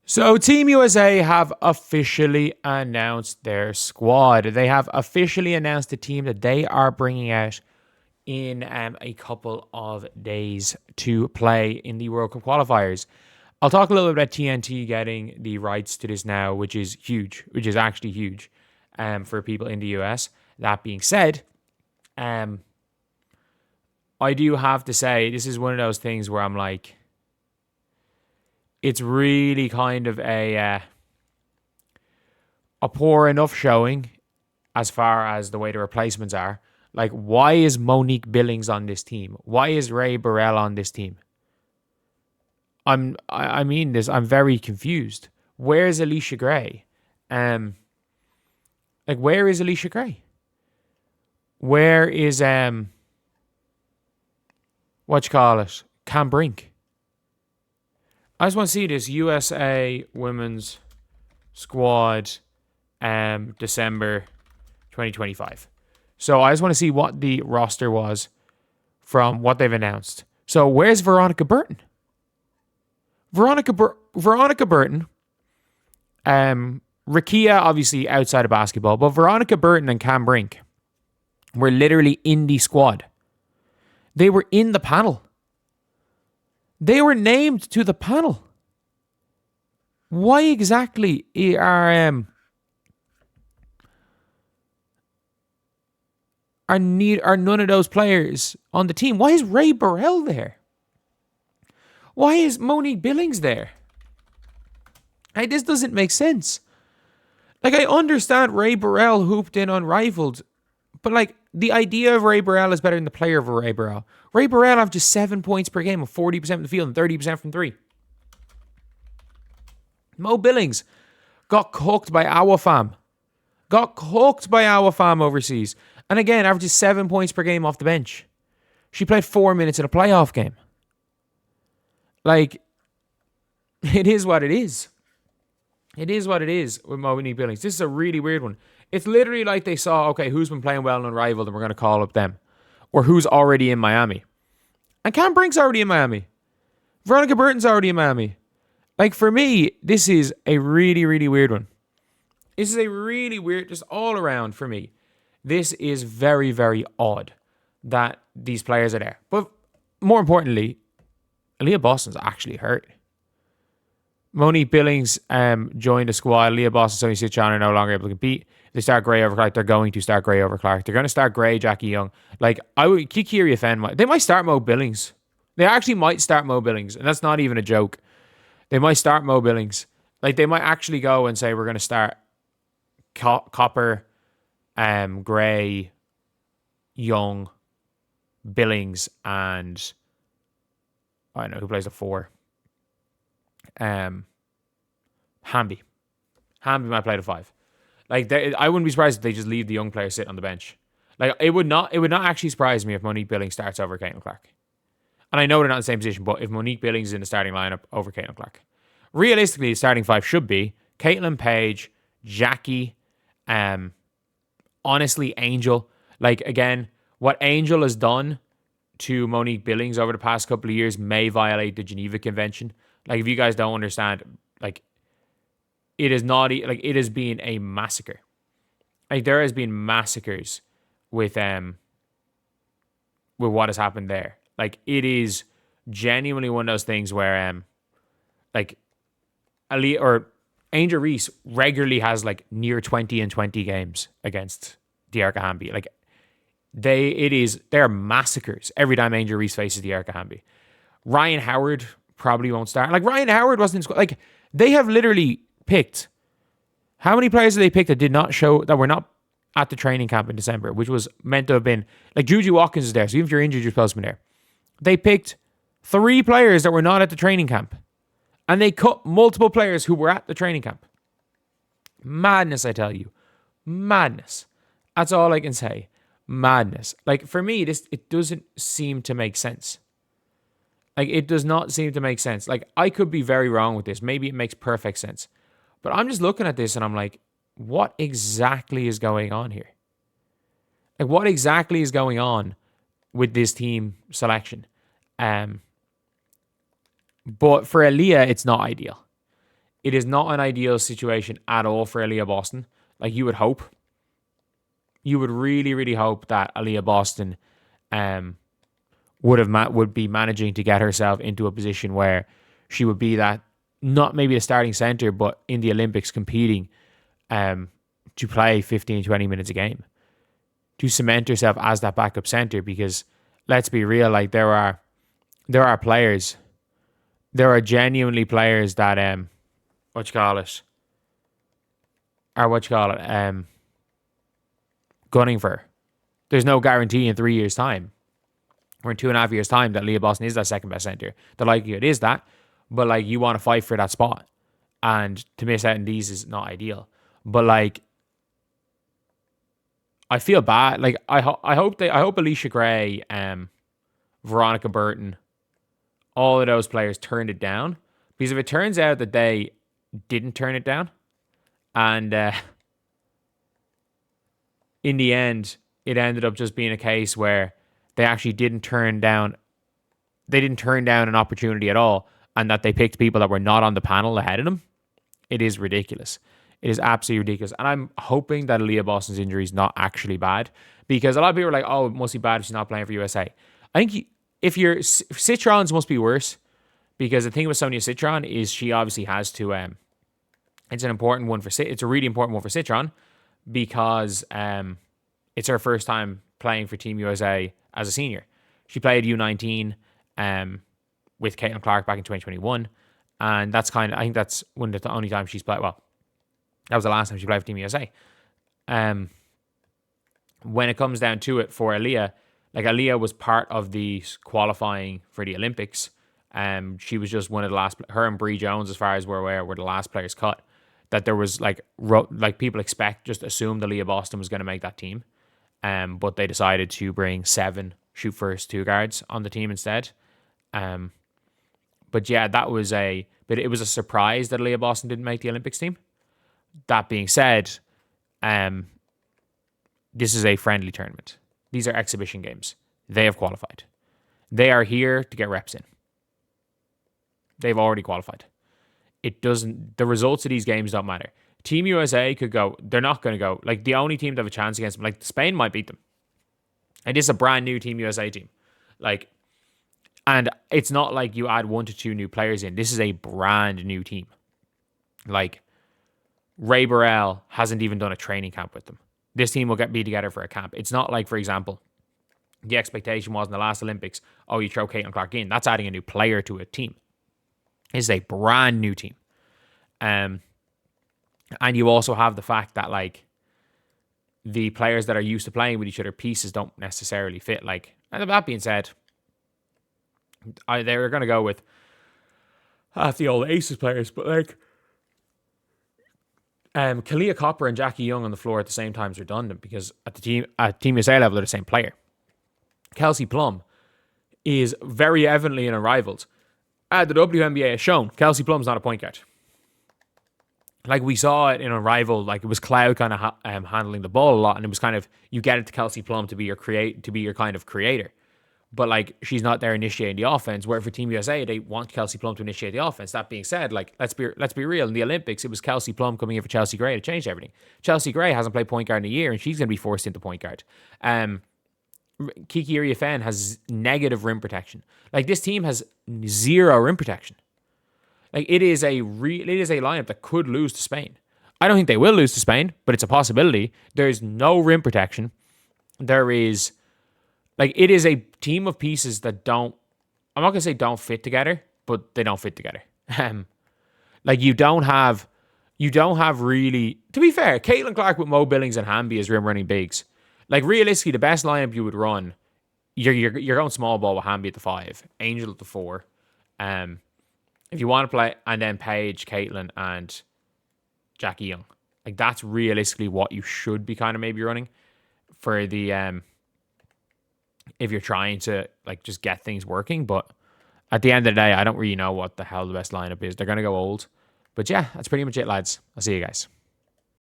So Team USA have officially announced their squad. They have officially announced the team that they are bringing out in a couple of days to play in the World Cup qualifiers. I'll talk a little bit about TNT getting the rights to this now, which is huge, which is actually huge for people in the US. That being said, I do have to say, this is one of those things where I'm like, it's really kind of a poor enough showing as far as the way the replacements are. Like, why is Monique Billings on this team? Why is Ray Burrell on this team? I'm very confused. Where's Alicia Gray? Where is Alicia Gray? Where is Cam Brink? I just want to see this USA Women's Squad December 2025. So I just want to see what the roster was from what they've announced. So where's Veronica Burton? Veronica Burton. Rakia, obviously outside of basketball, but Veronica Burton and Cam Brink were literally in the squad. They were in the panel. They were named to the panel. Why exactly are none of those players on the team? Why is Ray Burrell there? Why is Monique Billings there? This doesn't make sense. I understand Ray Burrell hooped in Unrivaled, but the idea of Ray Burrell is better than the player of Ray Burrell. Ray Burrell have just 7 points per game of 40% from the field and 30% from three. Mo Billings got cooked by Awafam. Overseas. And again, averages 7 points per game off the bench. She played 4 minutes in a playoff game. It is what it is. It is what it is with Monique Billings. This is a really weird one. It's literally like they saw, okay, who's been playing well in Unrivaled, and we're going to call up them. Or who's already in Miami. And Cam Brink's already in Miami. Veronica Burton's already in Miami. For me, this is a really, really weird one. This is a really weird, just all around for me. This is very, very odd that these players are there. But more importantly, Aliyah Boston's actually hurt. Monique Billings joined the squad. Aliyah Boston's only Chan are no longer able to compete. They start Gray over Clark. They're going to start Gray over Clark. They're going to start Gray, Jackie Young. Kikiri Afen. They might start Mo Billings. They actually might start Mo Billings. And that's not even a joke. They might start Mo Billings. They might actually go and say, we're going to start Copper, Gray, Young, Billings, and I don't know who plays the four. Hamby. Hamby might play the five. I wouldn't be surprised if they just leave the young player sit on the bench. It would not actually surprise me if Monique Billings starts over Caitlin Clark. And I know they're not in the same position, but if Monique Billings is in the starting lineup over Caitlin Clark. Realistically, the starting five should be Caitlin, Paige, Jackie, honestly, Angel. Again, what Angel has done to Monique Billings over the past couple of years may violate the Geneva Convention. If you guys don't understand, it is not, it has been a massacre. There has been massacres with what has happened there. It is genuinely one of those things where, Ali or Angel Reese regularly has near 20 and 20 games against Dearica Hamby. They're massacres every time Angel Reese faces Dearica Hamby. Ryan Howard probably won't start. Ryan Howard wasn't in squad. They have literally picked, how many players have they picked that did not show, that were not at the training camp in December, which was meant to have been, Juju Watkins is there, so even if you're injured, you're supposed to be there. They picked 3 players that were not at the training camp, and they cut multiple players who were at the training camp. Madness, I tell you. Madness. That's all I can say. Madness. For me, it doesn't seem to make sense. It does not seem to make sense. I could be very wrong with this. Maybe it makes perfect sense. But I'm just looking at this and I'm like, what exactly is going on here? What exactly is going on with this team selection? But for Aliyah, it's not ideal. it is not an ideal situation at all for Aliyah Boston. Like, you would hope. You would really, really hope that Aliyah Boston would be managing to get herself into a position where she would be that, not maybe a starting center, but in the Olympics competing to play 15, 20 minutes a game, to cement herself as that backup center. Because let's be real, like, there are players, there are genuinely players that gunning for her. There's no guarantee in 3 years' time or in 2.5 years' time that Aliyah Boston is that second best center. The likelihood is that, but like, you want to fight for that spot, and to miss out on these is not ideal. But like, I feel bad. Like, I hope Alicia Gray, Veronica Burton, all of those players turned it down, because if it turns out that they didn't turn it down, and in the end it ended up just being a case where they actually didn't turn down an opportunity at all, and that they picked people that were not on the panel ahead of them, it is ridiculous. It is absolutely ridiculous. And I'm hoping that Aliyah Boston's injury is not actually bad, because a lot of people are like, oh, it must be bad if she's not playing for USA. I think if you're Citron's must be worse, because the thing with Sonia Citron is she obviously has to it's a really important one for Citron, because it's her first time playing for Team USA as a senior. She played U19 with Caitlin Clark back in 2021, and I think that's one of the only time she's played. Well, that was the last time she played for Team USA. When it comes down to it for Aliyah, like, Aliyah was part of the qualifying for the Olympics. She was just one of the last. Her and Bree Jones, as far as we're aware, were the last players cut. That there was like people assumed Aliyah Boston was going to make that team, but they decided to bring 7 shoot first 2 guards on the team instead. But yeah, it was a surprise that Aliyah Boston didn't make the Olympics team. That being said, this is a friendly tournament. These are exhibition games. They have qualified. They are here to get reps in. They've already qualified. The results of these games don't matter. Team USA could go. They're not going to go. Like, the only team that have a chance against them, like, Spain might beat them. And this is a brand new Team USA team. Like, and it's not like you add 1 to 2 new players in. This is a brand new team. Like, Ray Burrell hasn't even done a training camp with them. This team will be together for a camp. It's not like, for example, the expectation was in the last Olympics, oh, you throw Caitlin Clark in. That's adding a new player to a team. This is a brand new team. And you also have the fact that, like, the players that are used to playing with each other, pieces don't necessarily fit. Like, and that being said, they were going to go with half the old Aces players, but like, Kalia Copper and Jackie Young on the floor at the same time is redundant, because at Team USA level, they're the same player. Kelsey Plum is very evidently in Unrivaled. The WNBA has shown Kelsey Plum's not a point guard. Like, we saw it in Unrivaled, like, it was Cloud kind of handling the ball a lot, and it was kind of, you get it to Kelsey Plum to be your kind of creator. But like, she's not there initiating the offense. Where for Team USA, they want Kelsey Plum to initiate the offense. That being said, like, let's be real. In the Olympics, it was Kelsey Plum coming in for Chelsea Gray to change everything. Chelsea Gray hasn't played point guard in a year, and she's going to be forced into point guard. Kiki Iriafen has negative rim protection. Like, this team has 0 rim protection. Like, it is a lineup that could lose to Spain. I don't think they will lose to Spain, but it's a possibility. There's no rim protection. There is, like, it is a team of pieces that I'm not going to say don't fit together, but they don't fit together. Like, you don't have really, to be fair, Caitlin Clark with Mo Billings and Hamby as rim running bigs. Like, realistically, the best lineup you would run, you're going small ball with Hamby at the 5, Angel at the 4. If you want to play, and then Paige, Caitlin, and Jackie Young. Like, that's realistically what you should be kind of maybe running for the if you're trying to, like, just get things working. But at the end of the day, I don't really know what the hell the best lineup is. They're going to go old. But yeah, that's pretty much it, lads. I'll see you guys.